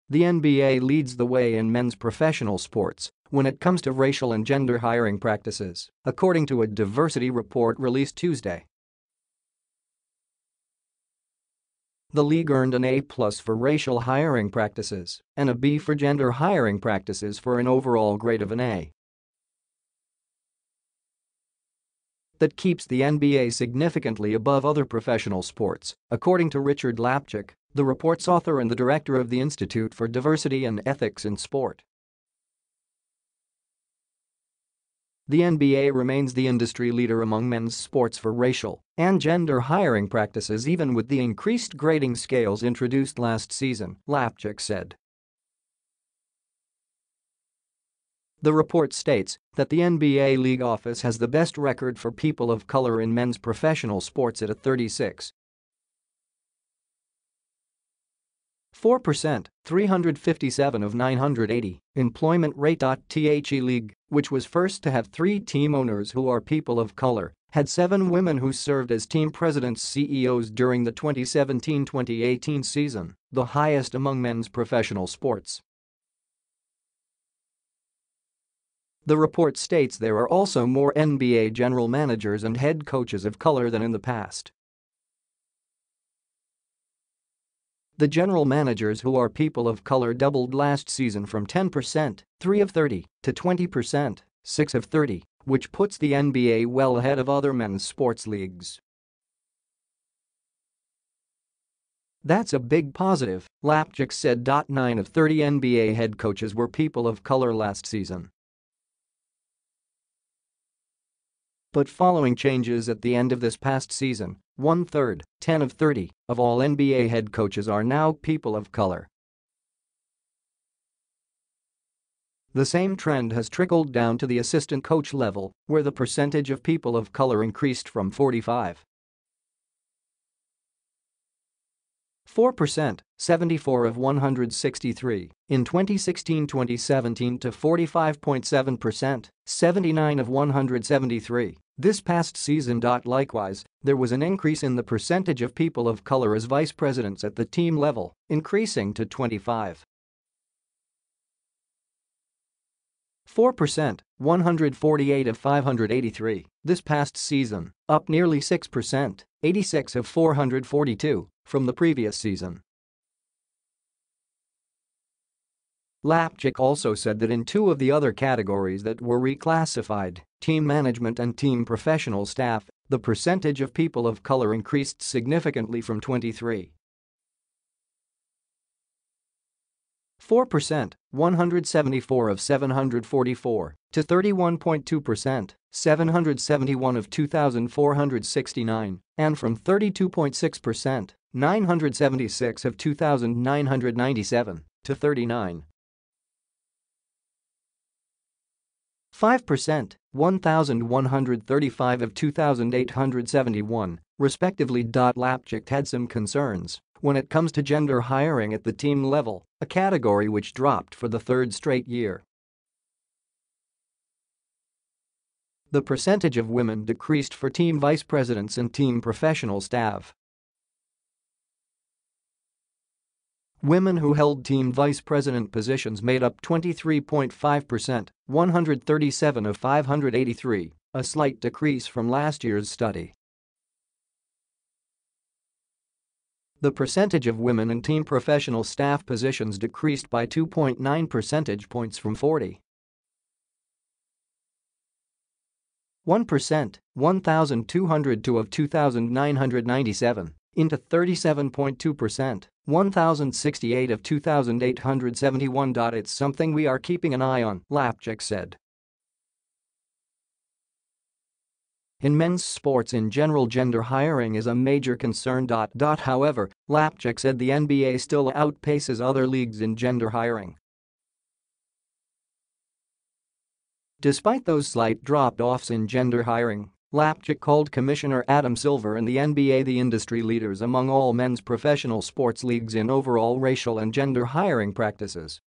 The NBA leads the way in men's professional sports when it comes to racial and gender hiring practices, according to a diversity report released Tuesday. The league earned an A+ for racial hiring practices and a B for gender hiring practices for an overall grade of an A. That keeps the NBA significantly above other professional sports, according to Richard Lapchick, the report's author and the director of the Institute for Diversity and Ethics in Sport. The NBA remains the industry leader among men's sports for racial and gender hiring practices even with the increased grading scales introduced last season, Lapchick said. The report states that the NBA league office has the best record for people of color in men's professional sports at a 36.4%, 357 of 980, employment rate. The league, which was first to have 3 team owners who are people of color, had 7 women who served as team presidents (CEOs) during the 2017-2018 season, the highest among men's professional sports. The report states there are also more NBA general managers and head coaches of color than in the past. The general managers who are people of color doubled last season from 10%, 3 of 30, to 20%, 6 of 30, which puts the NBA well ahead of other men's sports leagues. That's a big positive, Lapchick said. 9 of 30 NBA head coaches were people of color last season. But following changes at the end of this past season, 1/3, 10 of 30, of all NBA head coaches are now people of color. The same trend has trickled down to the assistant coach level, where the percentage of people of color increased from 45.4%, 74 of 163, in 2016-2017 to 45.7%, 79 of 173, this past season. Likewise, there was an increase in the percentage of people of color as vice presidents at the team level, increasing to 25.4%, 148 of 583, this past season, up nearly 6%, 86 of 442, from the previous season. Lapchick also said that in 2 of the other categories that were reclassified, team management and team professional staff, the percentage of people of color increased significantly from 23.4%, 174 of 744, to 31.2%, 771 of 2,469, and from 32.6%, 976 of 2,997, to 39.5%, 1,135 of 2,871, respectively. Lapchick had some concerns when it comes to gender hiring at the team level, a category which dropped for the 3rd straight year. The percentage of women decreased for team vice presidents and team professional staff. Women who held team vice president positions made up 23.5%, 137 of 583, a slight decrease from last year's study. The percentage of women in team professional staff positions decreased by 2.9 percentage points from 40.1%, 1,202 of 2,997, into 37.2%, 1,068 of 2,871. It's something we are keeping an eye on, Lapchick said. In men's sports in general, gender hiring is a major concern. However, Lapchick said the NBA still outpaces other leagues in gender hiring. Despite those slight drop-offs in gender hiring, Lapchick called Commissioner Adam Silver and the NBA the industry leaders among all men's professional sports leagues in overall racial and gender hiring practices.